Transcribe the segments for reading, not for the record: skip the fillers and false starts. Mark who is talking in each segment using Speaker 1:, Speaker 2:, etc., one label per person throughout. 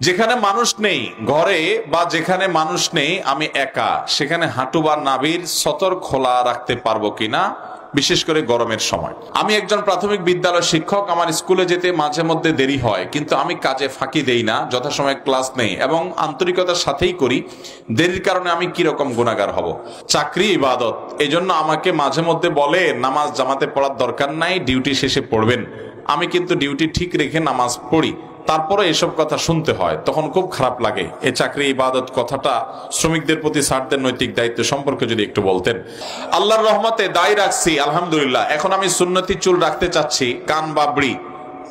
Speaker 1: যেখানে মানুষ নেই ঘরে বা যেখানে মানুষ নেই আমি একা, সেখানে হাঁটু বা নাভির সতর খোলা রাখতে পারবো কিনা, বিশেষ করে গরমের সময়। আমি একজন প্রাথমিক বিদ্যালয় শিক্ষক। আমার স্কুলে যেতে মাঝে মধ্যে দেরি হয়, কিন্তু আমি কাজে ফাঁকি দেই না, যথাসময়ে ক্লাস নেই এবং আন্তরিকতার সাথেই করি। দেরির কারণে আমি কিরকম গুনাহগার হব? চাকরি ইবাদত, এজন্য আমাকে মাঝে মধ্যে বলে নামাজ জামাতে পড়ার দরকার নাই, ডিউটি শেষে পড়বেন। আমি কিন্তু ডিউটি ঠিক রেখে নামাজ পড়ি, তারপরে এসব কথা শুনতে হয়, তখন খুব খারাপ লাগে। এই চাকরি ইবাদত কথাটা শ্রমিকদের প্রতি স্যারদের নৈতিক দায়িত্ব সম্পর্কে যদি একটু বলতেন। আল্লাহর রহমতে দায়ী রাখছি আলহামদুলিল্লাহ। এখন আমি সুন্নতি চুল রাখতে চাচ্ছি, কান বাবড়ি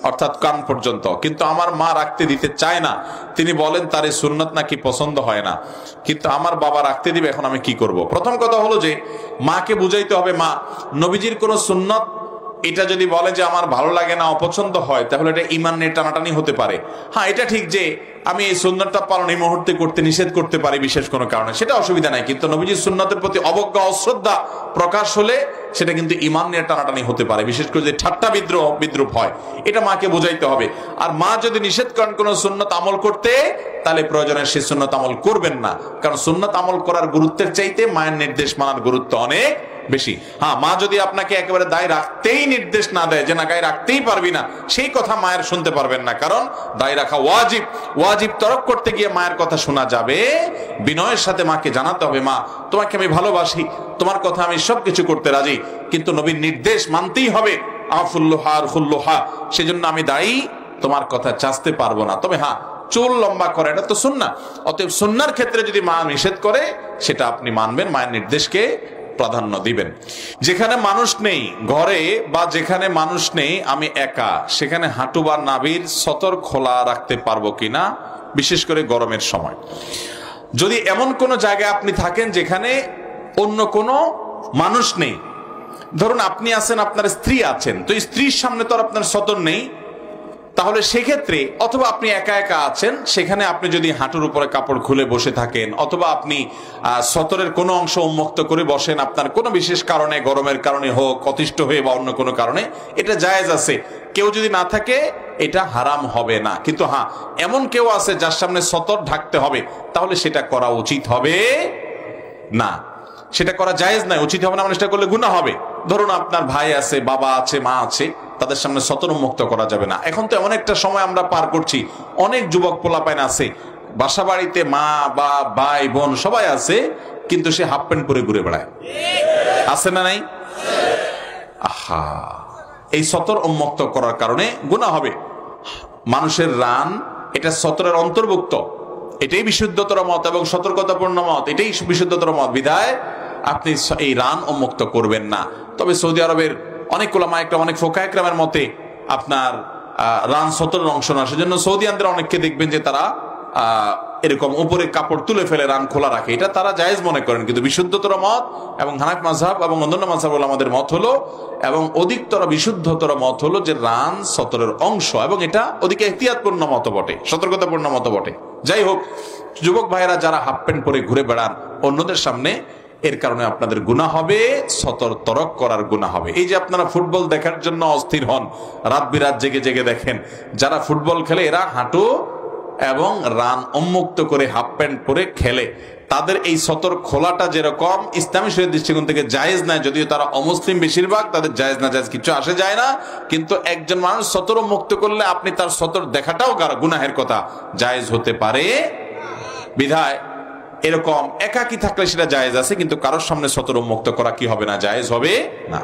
Speaker 1: অর্থাৎ কান পর্যন্ত, কিন্তু আমার মা রাখতে দিতে চায় না। তিনি বলেন তার এই সুন্নত নাকি পছন্দ হয় না, কিন্তু আমার বাবা রাখতে দিবে। এখন আমি কি করব? প্রথম কথা হলো যে মাকে বুঝাইতে হবে, মা নবীজির কোন সুন্নত এটা যদি বলে যে আমার ভালো লাগে না, অপছন্দ হয়, তাহলে এটা ঈমান নিয়ে টানাটানি হতে পারে। হ্যাঁ, এটা ঠিক যে আমি এই সুন্নতটা পালন এই মুহূর্তে করতে নিষেধ করতে পারি বিশেষ কোনো কারণে, সেটা অসুবিধা নাই। কিন্তু নবীজির সুন্নতের প্রতি অবজ্ঞা অশ্রদ্ধা প্রকাশ হলে সেটা কিন্তু ঈমান নিয়ে টানাটানি হতে পারে, বিশেষ করে যে ঠাট্টা বিদ্রুপ হয়। এটা মাকে বোঝাইতে হবে। আর মা যদি নিষেধ করেন কোনো সুন্নত আমল করতে, তাহলে প্রয়োজনে সে সুন্নত আমল করবেন না, কারণ সুন্নত আমল করার গুরুত্বের চাইতে মায়ের নির্দেশ মানার গুরুত্ব অনেক বেশি। হ্যাঁ, মা যদি আপনাকে একেবারে দায় রাখতেই নির্দেশ না দেয় যে না গায়ে রাখতেই পারবি না, সেই কথা মায়ের শুনতে পারবেন না, কারণ দায় রাখা ওয়াজিব। ওয়াজিব তরক করতে গিয়ে মায়ের কথা শোনা যাবে। বিনয়ের সাথে মাকে জানাতে হবে, মা তোমাকে আমি ভালোবাসি, তোমার কথা আমি সবকিছু করতে রাজি, কিন্তু নবীর নির্দেশ মানতেই হবে। আফুল্লোহা আর হুল্লোহা, সেজন্য আমি দায়ী, তোমার কথা চাচতে পারবো না। তবে হ্যাঁ, চুল লম্বা করে এটা তো সুন্নাহ। অতএব সুন্নাহর ক্ষেত্রে যদি মা নিষেধ করে সেটা আপনি মানবেন, মায়ের নির্দেশকে প্রাধান্য দিবেন। যেখানে মানুষ নেই ঘরে বা যেখানে মানুষ নেই আমি একা, সেখানে হাঁটু বা নাভির সতর খোলা রাখতে পারবো কিনা, বিশেষ করে গরমের সময়। যদি এমন কোনো জায়গায় আপনি থাকেন যেখানে অন্য কোনো মানুষ নেই, ধরুন আপনি আছেন, আপনার স্ত্রী আছেন, তো স্ত্রীর সামনে তো আর আপনার সতর নেই, তাহলে সেক্ষেত্রে অথবা আপনি একা একা আছেন, সেখানে আপনি যদি হাঁটুর উপরে কাপড় খুলে বসে থাকেন, অথবা আপনি সতরের কোনো অংশ উন্মুক্ত করে বসেন, আপনার কোনো বিশেষ কারণে, গরমের কারণে হোক, অতিষ্ঠ হয়ে বা অন্য কোনো কারণে, এটা জায়েজ আছে। কেউ যদি না থাকে এটা হারাম হবে না। কিন্তু হ্যাঁ, এমন কেউ আছে যার সামনে সতর ঢাকতে হবে, তাহলে সেটা করা উচিত হবে না, সেটা করা জায়েজ নাই, উচিত হবে না, মানে সেটা করলে গুনাহ হবে। ধরুন আপনার ভাই আছে, বাবা আছে, মা আছে, তাদের সামনে সতর উন্মুক্ত করা যাবে না। এখন তো এমন একটা সময় আমরা পার করছি, অনেক যুবক পোলাপাইন আছে, বাসা বাড়িতে মা বা ভাই বোন সবাই আছে, কিন্তু সে হাফ প্যান্ট পরে ঘুরে বেড়ায়, আছে না নাই? আহা, এই সতর উন্মুক্ত করার কারণে গুনাহ হবে। মানুষের রান এটা সতরের অন্তর্ভুক্ত, এটাই বিশুদ্ধতর মত এবং সতর্কতাপূর্ণ মত, এটাই বিশুদ্ধতর মত। বিধায় আপনি এই রান উন্মুক্ত করবেন না। তবে সৌদি আরবের অনেক উলামা একরাম, অনেক ফোকাহ একরামের মতে আপনার রান সতরের অংশ না, সেজন্য সৌদিয়ানদের অনেককে দেখবেন যে তারা এরকম উপরে কাপড় তুলে ফেলে রান খোলা রাখে, এটা তারা জায়েজ মনে করেন। কিন্তু বিশুদ্ধতর মত এবং হানাফি মাযহাব এবং অন্যান্য মাযহাব ওলামাদের মত হলো, এবং অধিকতর বিশুদ্ধতর মত হলো যে রান সতরের অংশ, এবং এটা ওদিকে ইহতিয়াতপূর্ণ মত বটে, সতর্কতাপূর্ণ মত বটে। যাই হোক, যুবক ভাইয়েরা যারা হাফ প্যান্ট পরে ঘুরে বেড়ান অন্যদের সামনে, এর কারণে আপনাদের গুনাহ হবে, সতর তরক করার গুনাহ হবে। এই যে আপনারা ফুটবল দেখার জন্য অস্থির হন, রাত বিরাত জেগে জেগে দেখেন, যারা ফুটবল খেলে এরা হাঁটু এবং রান উন্মুক্ত করে হাফ প্যান্ট পরে খেলে, তাদের এই সতর খোলাটা যেরকম ইসলামী শরীয়তের দৃষ্টিকোণ থেকে জায়েজ নাই, যদিও তারা অমুসলিম বেশিরভাগ, তাদের জায়েজ না জায়েজ কিছু আসে যায় না, কিন্তু একজন মানুষ সতর মুক্ত করলে আপনি তার সতর দেখাটাও গুনাহের কথা, জায়েজ হতে পারে। বিধায় এরকম একাকী থাকলে সেটা জায়েজ আছে, কিন্তু কারোর সামনে সতর উন্মুক্ত করা কি হবে না, জায়েজ হবে না।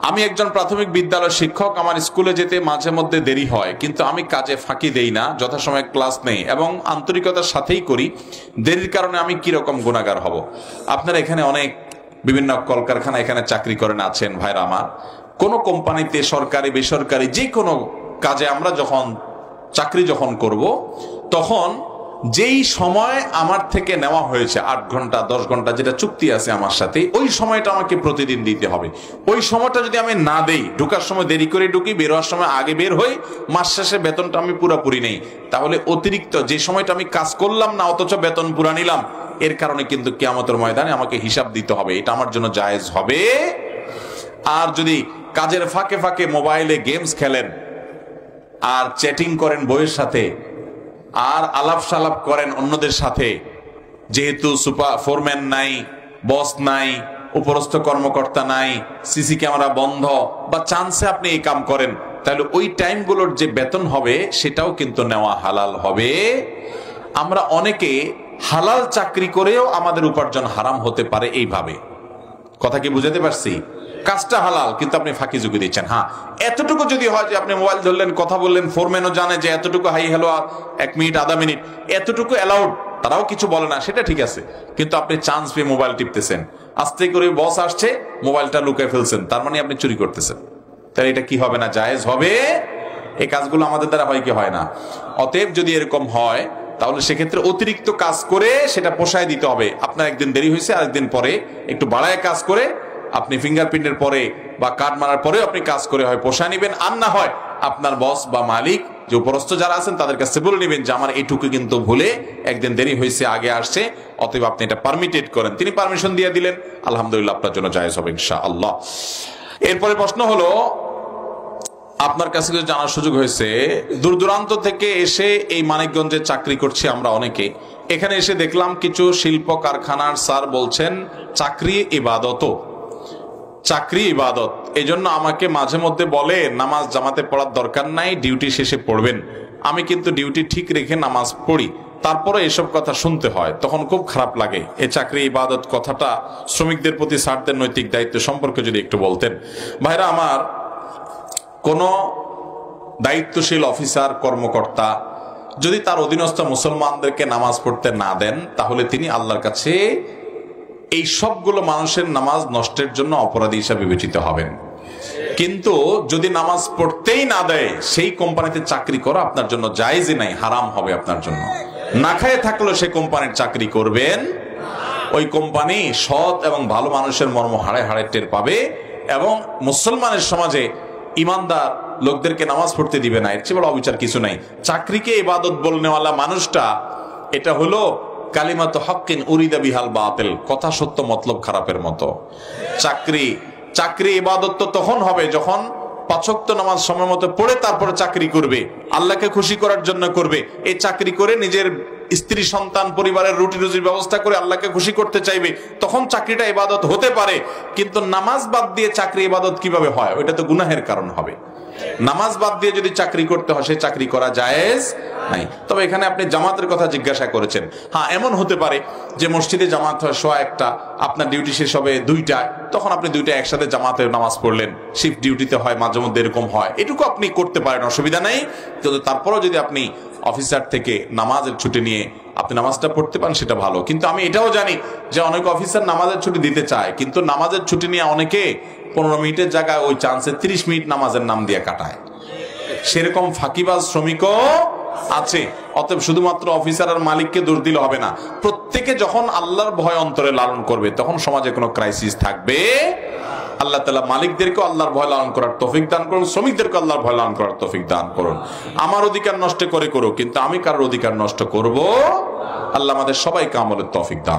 Speaker 1: আমি একজন প্রাথমিক বিদ্যালয় শিক্ষক। আমার স্কুলে যেতে মাঝে মধ্যে দেরি হয়, কিন্তু আমি কাজে ফাঁকি দেই না, যথাসময়ে ক্লাস নেই এবং আন্তরিকতার সাথেই করি। দেরির কারণে আমি কিরকম গুনাহগার হব? আপনারা এখানে অনেক বিভিন্ন কলকারখানা এখানে চাকরি করেন আছেন ভাইরা আমার, কোন কোম্পানিতে, সরকারি বেসরকারি যে কোনো কাজে আমরা যখন চাকরি করব, তখন যেই সময় আমার থেকে নেওয়া হয়েছে 8 ঘন্টা 10 ঘন্টা যেটা চুক্তি আছে আমার সাথে, ওই সময়টা আমাকে প্রতিদিন দিতে হবে। ওই সময়টা যদি আমি না দেই, ঢোকার সময় দেরি করে ঢুকি, বের হওয়ার সময় আগে বের হই, মাস শেষে বেতনটা আমি পুরোপুরি নেই, তাহলে অতিরিক্ত যে সময়টা আমি কাজ করলাম না অথচ বেতন পুরা নিলাম, এর কারণে কিন্তু কিয়ামতের ময়দানে আমাকে হিসাব দিতে হবে। এটা আমার জন্য জায়েজ হবে। আর যদি কাজের ফাঁকে ফাঁকে মোবাইলে গেমস খেলেন আর চ্যাটিং করেন বইয়ের সাথে, আর আলাপ সালাপ করেন অন্যদের সাথে, যেহেতু ফোরম্যান নাই, বস নাই, উপরস্থ কর্মকর্তা নাই, সিসি ক্যামেরা বন্ধ, বা চান্সে আপনি এই কাম করেন, তাহলে ওই টাইমগুলোর যে বেতন হবে সেটাও কিন্তু নেওয়া হালাল হবে। আমরা অনেকে হালাল চাকরি করেও আমাদের উপার্জন হারাম হতে পারে এইভাবে। কথা কি বুঝাতে পারছি? কাজটা হালাল কিন্তু আপনি ফাঁকি ঝুঁকি দিচ্ছেন। হ্যাঁ, এতটুকু যদি হয় যে আপনি মোবাইল ধরলেন, কথা বললেন, ফোরম্যানও জানে যে এতটুকু হাই হ্যালো 1 মিনিট আধা মিনিট এতটুকু অ্যালাউড, তারাও কিছু বলে না, সেটা ঠিক আছে। কিন্তু আপনি চান্স পেয়ে মোবাইল টিপতেছেন, আস্তে করে বস আসছে, মোবাইলটা লুকিয়ে ফেলছেন, তার মানে আপনি চুরি করতেছেন। তাহলে এটা কি হবে না? জায়েজ হবে। এই কাজগুলো আমাদের দ্বারা হয় কি হয় না? অতএব যদি এরকম হয় তাহলে সেক্ষেত্রে অতিরিক্ত কাজ করে সেটা পোষায় দিতে হবে। আপনার একদিন দেরি হয়েছে, আরেকদিন পরে একটু বাড়ায় কাজ করে আপনি ফিঙ্গারপ্রিন্টের পরে বা কার্ড মারার পরেও আপনি কাজ করে হয় পোষায় নিবেন। আর না হয় আপনার বস বা মালিক যে উপরস্থ যারা আছেন তাদের কাছে বলে নিবেন যে আমার এইটুকু কিন্তু ভুলে একদিন দেরি হয়েছে, আগে আসছে, অতএব আপনি এটা পারমিটেড করেন। তিনি পারমিশন দিয়ে দিলেন, আলহামদুলিল্লাহ, আপনার জন্য জায়েজ হবে ইনশাআল্লাহ। এরপরে প্রশ্ন হলো, আপনার কাছে কিছু জানার সুযোগ হয়েছে, দূর দূরান্ত থেকে এসে এই মানিকগঞ্জে চাকরি করছি আমরা অনেকে। এখানে এসে দেখলাম কিছু শিল্প কারখানার স্যার বলছেন চাকরি ইবাদত, চাকরি ইবাদত। এই জন্য আমাকে মাঝে মধ্যে বলে নামাজ জামাতে পড়ার দরকার নাই, ডিউটি শেষে পড়বেন। আমি কিন্তু ডিউটি ঠিক রেখে নামাজ পড়ি, তারপরে এসব কথা শুনতে হয়, তখন খুব খারাপ লাগে। এই চাকরি ইবাদত কথাটা শ্রমিকদের প্রতি স্যারদের নৈতিক দায়িত্ব সম্পর্কে যদি একটু বলতেন। ভাইরা আমার, কোন দায়িত্বশীল অফিসার কর্মকর্তা যদি তার অধীনস্থ মুসলমানদেরকে নামাজ পড়তে না দেন, তাহলে তিনি আল্লাহর কাছে এই সবগুলো মানুষের নামাজ নষ্টের জন্য অপরাধী হিসাবে বিবেচিত হবেন। কিন্তু যদি নামাজ পড়তেই না দেয়, সেই কোম্পানিতে চাকরি করা আপনার জন্য জায়েজই নাই, হারাম হবে আপনার জন্য। না খায়ে থাকলেও সে কোম্পানির চাকরি করবেন। ওই কোম্পানি সৎ এবং ভালো মানুষের মর্ম হাড়ে হাড়ে টের পাবে এবং মুসলমানের সমাজে ইমানদার লোকদেরকে নামাজ পড়তে দিবে না। এর চেয়ে বড় অবিচার কিছু নাই। চাকরিকে ইবাদত বলনেওয়ালা মানুষটা, এটা হলো কালিমাত হক্কিন উরিদা বিহাল বাতিল, কথা সত্য মতলব খারাপের মতো। চাকরি ইবাদত তো তখন হবে যখন 5 ওয়াক্ত নামাজ সময় মতো পড়ে তারপরে চাকরি করবে, আল্লাহকে খুশি করার জন্য করবে। এই চাকরি করে নিজের স্ত্রী সন্তান পরিবারের রুটি রুজির ব্যবস্থা করে আল্লাহকে খুশি করতে চাইবে, তখন চাকরিটা ইবাদত হতে পারে। কিন্তু নামাজ বাদ দিয়ে চাকরি ইবাদত কিভাবে হয়? ওইটা তো গুনাহের কারণ হবে। নামাজ বাদ দিয়ে যদি চাকরি করতে হয়, সে চাকরি করা জায়েজ নাই। তবে এখানে আপনি জামাতের কথা জিজ্ঞাসা করেছেন। হ্যাঁ, এমন হতে পারে যে মসজিদে জামাত হয় 100-1টা, আপনার ডিউটি শেষ হবে 2টায়, তখন আপনি 2টা একসাথে জামাতে নামাজ পড়লেন। শিফট ডিউটিতে হয়, মাঝে মধ্যে এরকম হয়, এটুকু আপনি করতে পারেন, অসুবিধা নেই। কিন্তু তারপরেও যদি আপনি অফিসার থেকে নামাজের ছুটি নিয়ে আপনি নামাজটা পড়তে পান, সেটা ভালো। কিন্তু আমি এটাও জানি যে অনেক অফিসার নামাজের ছুটি দিতে চায়, কিন্তু নামাজের ছুটি নিয়ে অনেকে 15 মিনিটের জায়গায় ওই চান্সে 30 মিনিট নামাজের নাম দিয়ে কাটায়। সেরকম ফাঁকিবাজ শ্রমিকও আছে। অতএব শুধুমাত্র অফিসার আর মালিককে দোষ দিলে হবে না। প্রত্যেকে যখন আল্লাহর ভয় অন্তরে লালন করবে, তখন সমাজে কোনো ক্রাইসিস থাকবে। আল্লাহ তাআলা মালিকদেরকে আল্লাহর ভয় লালন করার তৌফিক দান করুন, শ্রমিকদেরকে আল্লাহর ভয় লালন করার তৌফিক দান করুন। আমার অধিকার নষ্ট করে করো, কিন্তু আমি কারোর অধিকার নষ্ট করব। আল্লাহ আমাদের সবাইকে আমলের তৌফিক দান